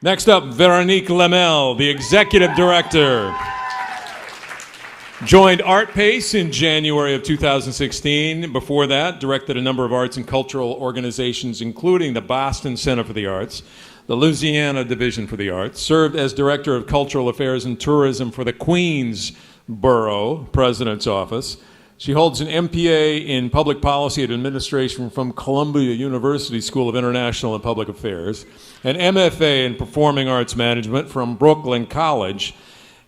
Next up, Veronique Le Melle, the Executive Director. Joined Artpace in January of 2016. Before that, directed a number of arts and cultural organizations, including the Boston Center for the Arts, the Louisiana Division for the Arts, served as Director of Cultural Affairs and Tourism for the Queensborough President's Office. She holds an MPA in Public Policy and Administration from Columbia University School of International and Public Affairs, an MFA in Performing Arts Management from Brooklyn College,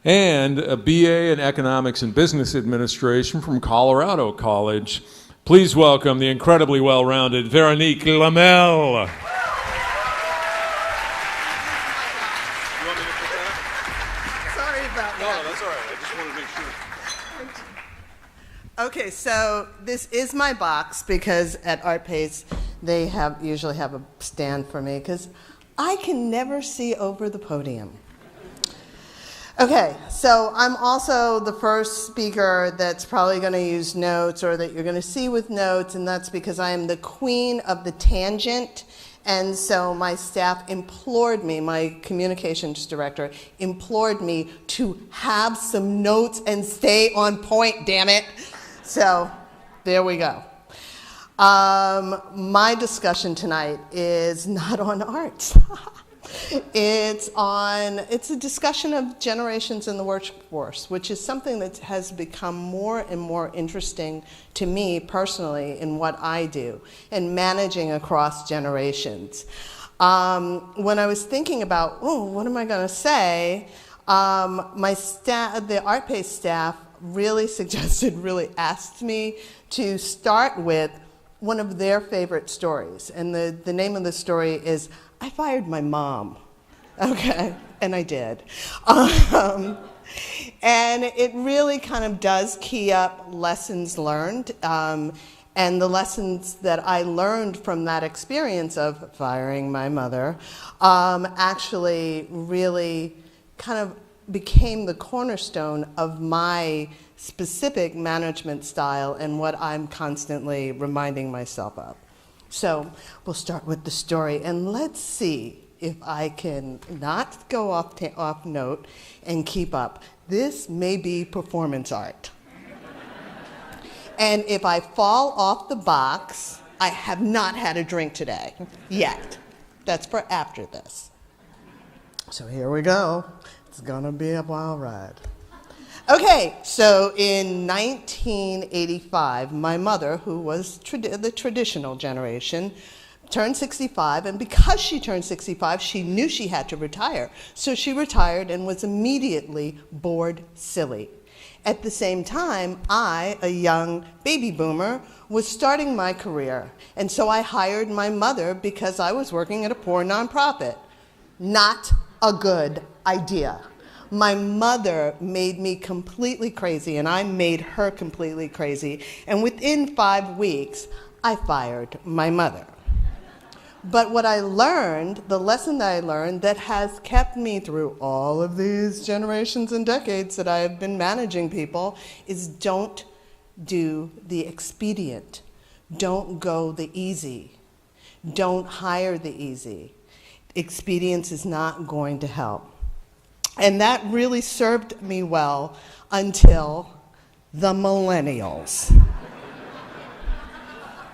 and a BA in Economics and Business Administration from Colorado College. Please welcome the incredibly well-rounded Veronique Le Melle. Okay, so this is my box because at Artpace they usually have a stand for me because I can never see over the podium. Okay, so I'm also the first speaker that's probably going to use notes or that you're going to see with notes, and that's because I am the queen of the tangent. And so my staff implored me, my communications director implored me to have some notes and stay on point, damn it. So there we go. My discussion tonight is not on art. It's a discussion of generations in the workforce, which is something that has become more and more interesting to me personally in what I do and managing across generations. When I was thinking about, what am I going to say, the Artpace staff really asked me to start with one of their favorite stories. And the name of the story is, I fired my mom. Okay, and I did. And it really kind of does key up lessons learned. And the lessons that I learned from that experience of firing my mother actually really kind of became the cornerstone of my specific management style and what I'm constantly reminding myself of. So we'll start with the story, and let's see if I can not go off note and keep up. This may be performance art. And if I fall off the box, I have not had a drink today, yet. That's for after this. So here we go. It's gonna be a wild ride. Okay, so in 1985, my mother, who was the traditional generation, turned 65, and because she turned 65, she knew she had to retire. So she retired and was immediately bored silly. At the same time, I, a young baby boomer, was starting my career, and so I hired my mother because I was working at a poor nonprofit. Not a good idea. My mother made me completely crazy, and I made her completely crazy. And within 5 weeks, I fired my mother. But what I learned, the lesson that I learned that has kept me through all of these generations and decades that I have been managing people, is don't do the expedient. Don't go the easy. Don't hire the easy. Expedience is not going to help. And that really served me well until the millennials,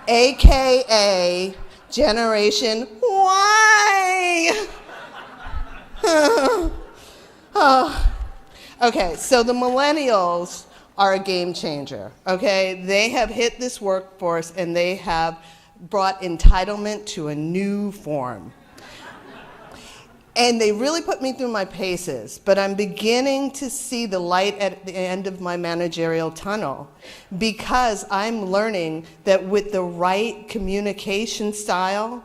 AKA Generation Y. Okay, so the millennials are a game changer, okay? They have hit this workforce and they have brought entitlement to a new form. And they really put me through my paces, but I'm beginning to see the light at the end of my managerial tunnel because I'm learning that with the right communication style,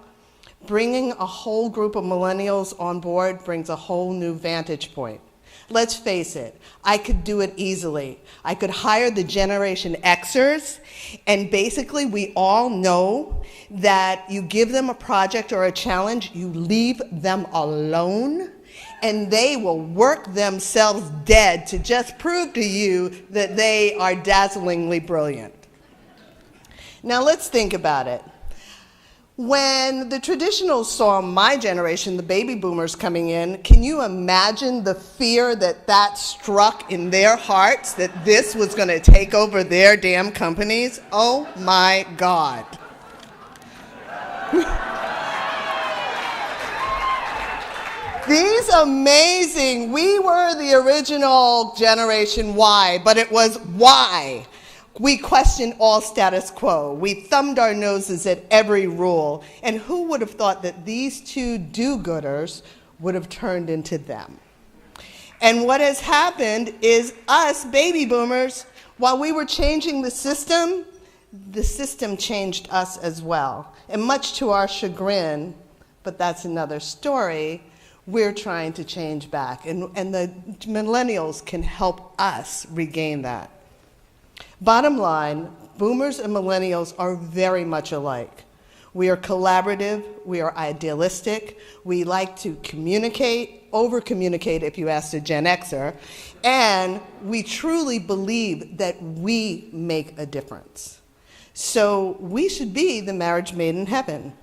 bringing a whole group of millennials on board brings a whole new vantage point. Let's face it, I could do it easily. I could hire the Generation Xers, and basically we all know that you give them a project or a challenge, you leave them alone, and they will work themselves dead to just prove to you that they are dazzlingly brilliant. Now let's think about it. When the traditionals saw my generation, the baby boomers coming in, can you imagine the fear that struck in their hearts, that this was going to take over their damn companies? Oh my God. These amazing, we were the original Generation Y, but it was why. We questioned all status quo. We thumbed our noses at every rule. And who would have thought that these two do-gooders would have turned into them? And what has happened is us, baby boomers, while we were changing the system changed us as well. And much to our chagrin, but that's another story, we're trying to change back. And the millennials can help us regain that. Bottom line, boomers and millennials are very much alike. We are collaborative, we are idealistic, we like to communicate, over-communicate if you ask a Gen Xer, and we truly believe that we make a difference. So we should be the marriage made in heaven.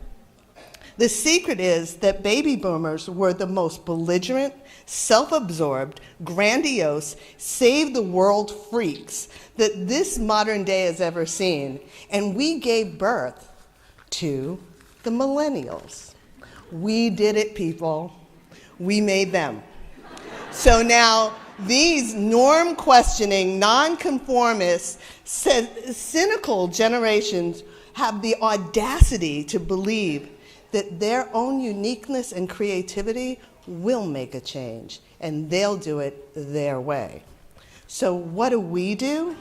The secret is that baby boomers were the most belligerent, self-absorbed, grandiose, save the world freaks that this modern day has ever seen. And we gave birth to the millennials. We did it, people. We made them. So now these norm-questioning, non-conformist, cynical generations have the audacity to believe that their own uniqueness and creativity will make a change, and they'll do it their way. So what do?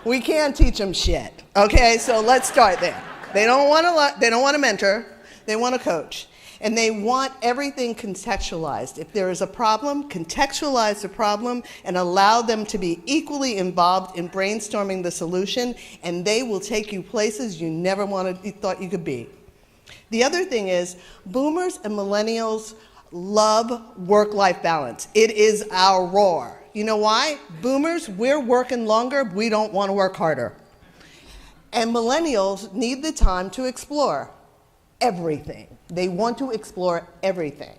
We can't teach them shit, okay? So let's start there. They don't want to mentor, they want to coach. And they want everything contextualized. If there is a problem, contextualize the problem and allow them to be equally involved in brainstorming the solution, and they will take you places you never thought you could be. The other thing is, boomers and millennials love work-life balance. It is our roar. You know why? Boomers, we're working longer, we don't want to work harder. And millennials need the time to explore everything. They want to explore everything.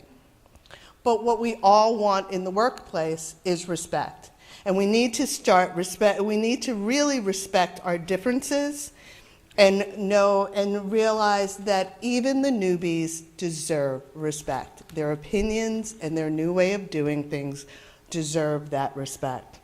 But what we all want in the workplace is respect. And we need to really respect our differences and know and realize that even the newbies deserve respect. Their opinions and their new way of doing things deserve that respect.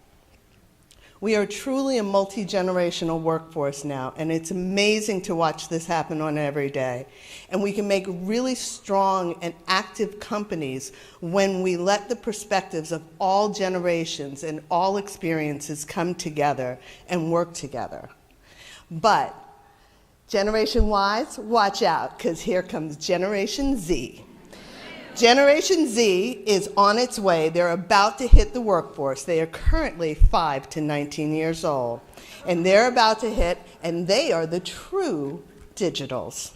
We are truly a multi-generational workforce now, and it's amazing to watch this happen on every day. And we can make really strong and active companies when we let the perspectives of all generations and all experiences come together and work together. But Generation Ys, watch out, because here comes Generation Z. Generation Z is on its way. They're about to hit the workforce. They are currently 5 to 19 years old. And they're about to hit, and they are the true digitals.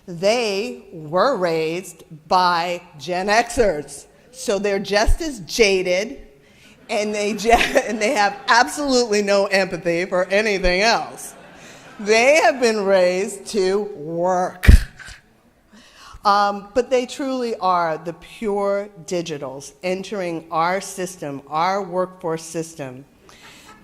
They were raised by Gen Xers. So they're just as jaded, and they have absolutely no empathy for anything else. They have been raised to work. But they truly are the pure digitals entering our system, our workforce system.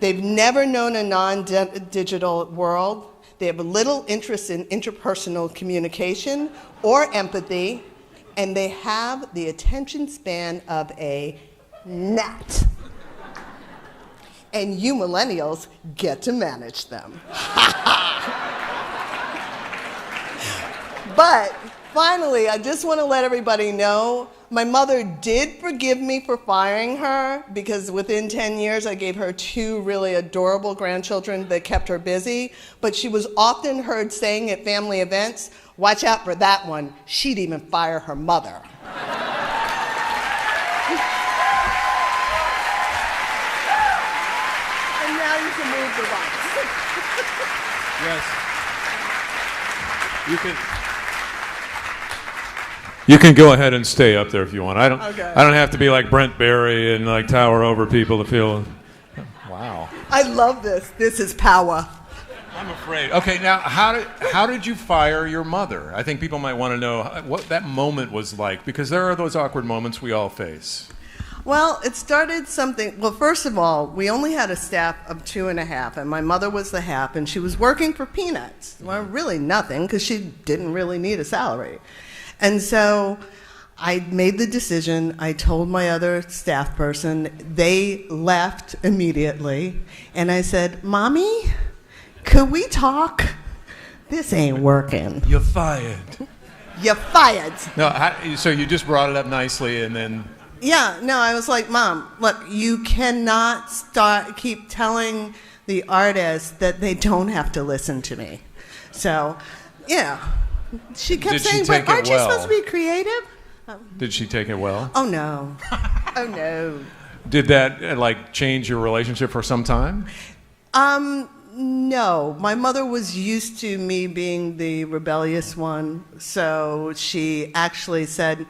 They've never known a non-digital world. They have little interest in interpersonal communication or empathy, and they have the attention span of a gnat. And you millennials get to manage them. But finally, I just want to let everybody know, my mother did forgive me for firing her because within 10 years I gave her 2 really adorable grandchildren that kept her busy, but she was often heard saying at family events, watch out for that one, she'd even fire her mother. And now you can move the box. Yes. You can go ahead and stay up there if you want. I don't have to be like Brent Barry and like tower over people to feel. Wow. I love this. This is power. I'm afraid. Okay, now how did you fire your mother? I think people might want to know what that moment was like, because there are those awkward moments we all face. Well, it started something. Well, first of all, we only had a staff of 2.5, and my mother was the half, and she was working for peanuts. Well, really nothing, because she didn't really need a salary. And so I made the decision. I told my other staff person. They left immediately, and I said, "Mommy, could we talk? This ain't working." You're fired. You're fired. No, so you just brought it up nicely, and then. Yeah, no, I was like, "Mom, look, you cannot keep telling the artists that they don't have to listen to me." So, yeah. She kept saying, "But aren't you supposed to be creative?" Did she take it well? Oh, no. Oh, no. Did that, change your relationship for some time? No. My mother was used to me being the rebellious one, so she actually said,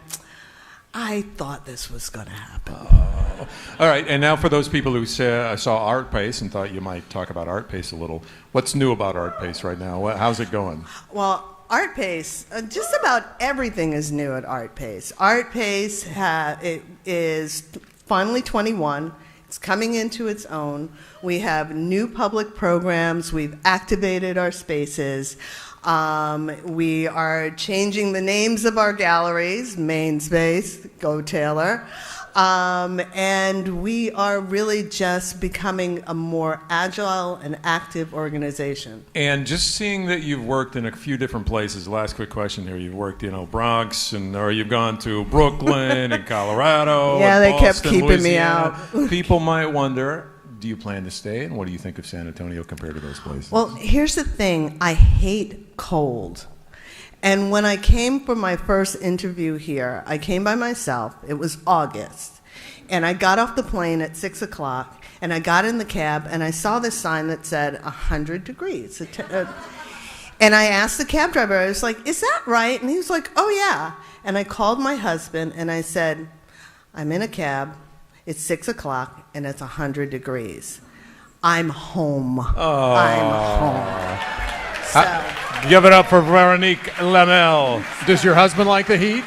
"I thought this was going to happen." Oh. All right, and now for those people who saw Artpace and thought you might talk about Artpace a little, what's new about Artpace right now? How's it going? Well, Artpace, just about everything is new at Artpace. Artpace it is finally 21. It's coming into its own. We have new public programs. We've activated our spaces. We are changing the names of our galleries, Main Space, Go Taylor. And we are really just becoming a more agile and active organization. And just seeing that you've worked in a few different places, last quick question here, you've worked, Bronx, or you've gone to Brooklyn and Colorado. Yeah, and they Boston, kept keeping Louisiana. me out. People might wonder, do you plan to stay? And what do you think of San Antonio compared to those places? Well, here's the thing. I hate cold. And when I came for my first interview here, I came by myself. It was August. And I got off the plane at 6 o'clock, and I got in the cab, and I saw this sign that said 100 degrees. And I asked the cab driver, I was like, "Is that right?" And he was like, "Oh, yeah." And I called my husband, and I said, "I'm in a cab. It's 6 o'clock, and it's 100 degrees. I'm home. Oh. I'm home." So, Give it up for Veronique Le Melle. Does your husband like the heat?